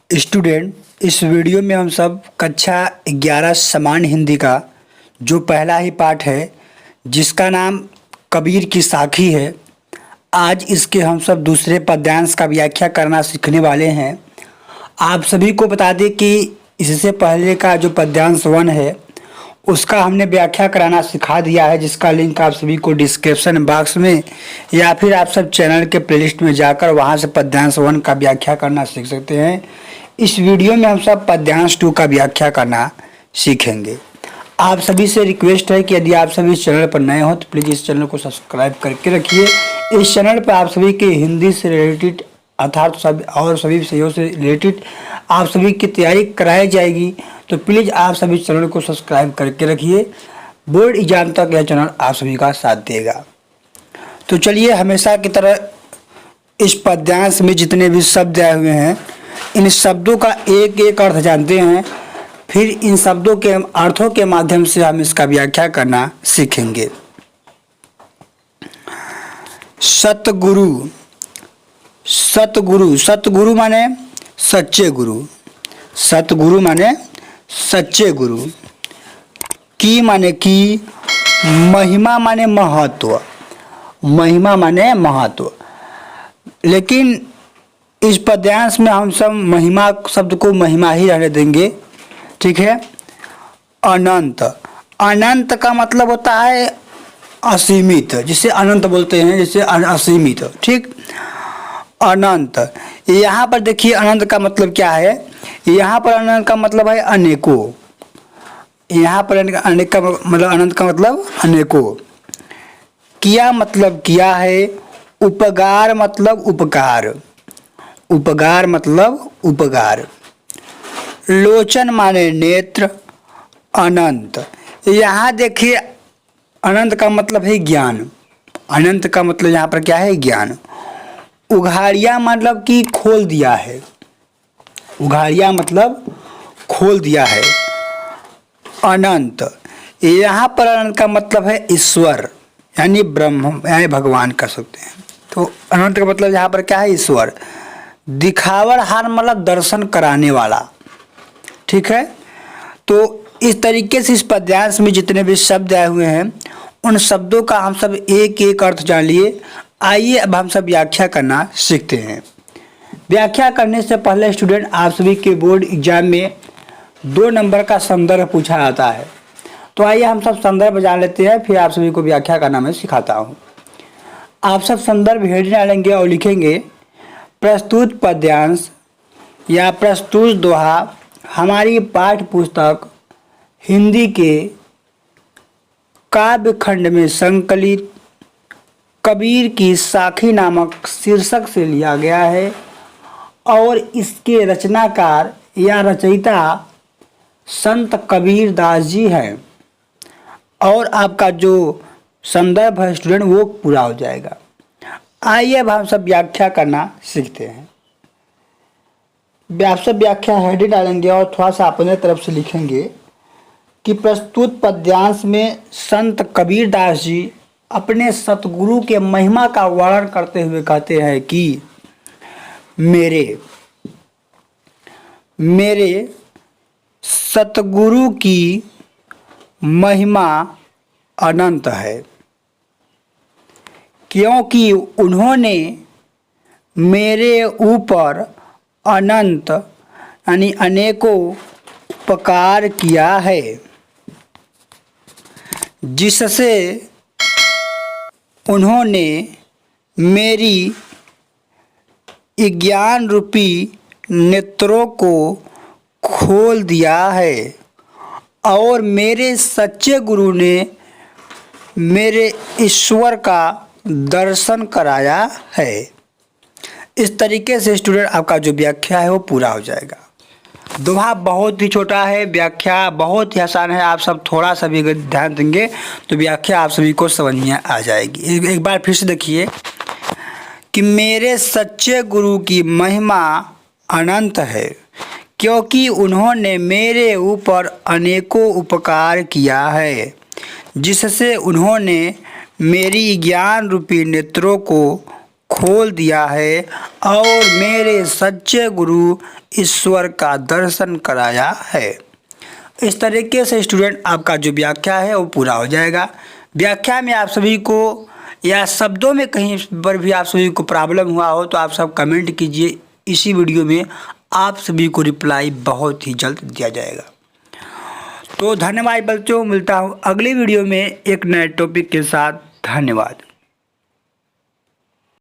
Student, इस video में हम सब कक्षा 11 सामान्य हिंदी का जो पहला ही पाठ है जिसका नाम कबीर की साखी है, आज इसके हम सब दूसरे पद्यांश का व्याख्या करना सीखने वाले हैं। आप सभी को बता दें कि इससे पहले का जो पद्यांश 1 है उसका हमने व्याख्या कराना सिखा दिया है, जिसका लिंक आप सभी को डिस्क्रिप्शन बॉक्स में या फिर आप सब चैनल के प्लेलिस्ट में जाकर वहां से पद्यांश 1 का व्याख्या करना सीख सकते हैं। इस वीडियो में हम सब पद्यांश 2 का व्याख्या करना सीखेंगे। आप सभी से रिक्वेस्ट है कि यदि आप सभी इस चैनल पर नए हो तो प्लीज़ इस चैनल को सब्सक्राइब करके रखिए। इस चैनल पर आप सभी के हिंदी से रिलेटेड अर्थात सभी विषयों से रिलेटेड आप सभी की तैयारी कराई जाएगी, तो प्लीज़ आप सभी चैनल को सब्सक्राइब करके रखिए। बोर्ड एग्जाम तक यह चैनल आप सभी का साथ देगा। तो चलिए, हमेशा की तरह इस पद्यांश में जितने भी शब्द आए हुए हैं इन शब्दों का एक एक अर्थ जानते हैं, फिर इन शब्दों के अर्थों के माध्यम से हम इसका व्याख्या करना सीखेंगे। सतगुरु, सतगुरु, सतगुरु माने सच्चे गुरु, सतगुरु माने सच्चे गुरु। की माने की, महिमा माने महत्व, महिमा माने महत्व। लेकिन इस पद्यांश में हम सब महिमा शब्द को महिमा ही रहने देंगे, ठीक है। अनंत, अनंत का मतलब होता है असीमित, जिसे अनंत बोलते हैं, जैसे असीमित, ठीक। अनंत, यहाँ पर देखिए अनंत का मतलब क्या है। यहाँ पर अनंत का मतलब है अनेकों। यहाँ पर अनेक का मतलब अनंत का मतलब अनेकों। किया मतलब किया है। उपकार मतलब उपकार, उपकार मतलब उपकार। लोचन माने नेत्र। अनंत, यहाँ देखिए अनंत का मतलब है ज्ञान। अनंत का मतलब यहाँ पर क्या है, ज्ञान। उघाड़िया मतलब कि खोल दिया है, उघाड़िया मतलब खोल दिया है। अनंत, यहाँ पर अनंत का मतलब है ईश्वर, यानी ब्रह्म यानी भगवान कह सकते हैं। तो अनंत का मतलब यहाँ पर क्या है, ईश्वर। दिखावर हार मतलब दर्शन कराने वाला, ठीक है। तो इस तरीके से इस पद्यांश में जितने भी शब्द आए हुए हैं उन शब्दों का हम सब एक एक अर्थ जान लिए। आइए अब हम सब व्याख्या करना सीखते हैं। व्याख्या करने से पहले स्टूडेंट, आप सभी के बोर्ड एग्जाम में 2 नंबर का संदर्भ पूछा जाता है, तो आइए हम सब संदर्भ जान लेते हैं, फिर आप सभी को व्याख्या करना मैं सिखाता हूँ। आप सब संदर्भ हेडिंग डालेंगे और लिखेंगे प्रस्तुत पद्यांश या प्रस्तुत दोहा हमारी पाठ्य पुस्तक हिंदी के काव्य खंड में संकलित कबीर की साखी नामक शीर्षक से लिया गया है और इसके रचनाकार या रचयिता संत कबीर दास जी हैं। और आपका जो संदर्भ है स्टूडेंट वो पूरा हो जाएगा। आइए अब हम सब व्याख्या करना सीखते हैं। आप सब व्याख्या हेडिंग डालेंगे और थोड़ा सा अपने तरफ से लिखेंगे कि प्रस्तुत पद्यांश में संत कबीर दास जी अपने सतगुरु के महिमा का वर्णन करते हुए कहते हैं कि मेरे सतगुरु की महिमा अनंत है, क्योंकि उन्होंने मेरे ऊपर अनंत यानी अनेकों उपकार किया है, जिससे उन्होंने मेरी ज्ञान रूपी नेत्रों को खोल दिया है और मेरे सच्चे गुरु ने मेरे ईश्वर का दर्शन कराया है। इस तरीके से स्टूडेंट आपका जो व्याख्या है वो पूरा हो जाएगा। दोहा बहुत ही छोटा है, व्याख्या बहुत ही आसान है। आप सब थोड़ा सा भी अगर ध्यान देंगे तो व्याख्या आप सभी को समझ में आ जाएगी। एक बार फिर से देखिए कि मेरे सच्चे गुरु की महिमा अनंत है, क्योंकि उन्होंने मेरे ऊपर अनेकों उपकार किया है, जिससे उन्होंने मेरी ज्ञान रूपी नेत्रों को खोल दिया है और मेरे सच्चे गुरु ईश्वर का दर्शन कराया है। इस तरीके से स्टूडेंट आपका जो व्याख्या है वो पूरा हो जाएगा। व्याख्या में आप सभी को या शब्दों में कहीं पर भी आप सभी को प्रॉब्लम हुआ हो तो आप सब कमेंट कीजिए, इसी वीडियो में आप सभी को रिप्लाई बहुत ही जल्द दिया जाएगा। तो धन्यवाद बच्चों, मिलता हूँ अगली वीडियो में एक नए टॉपिक के साथ। धन्यवाद।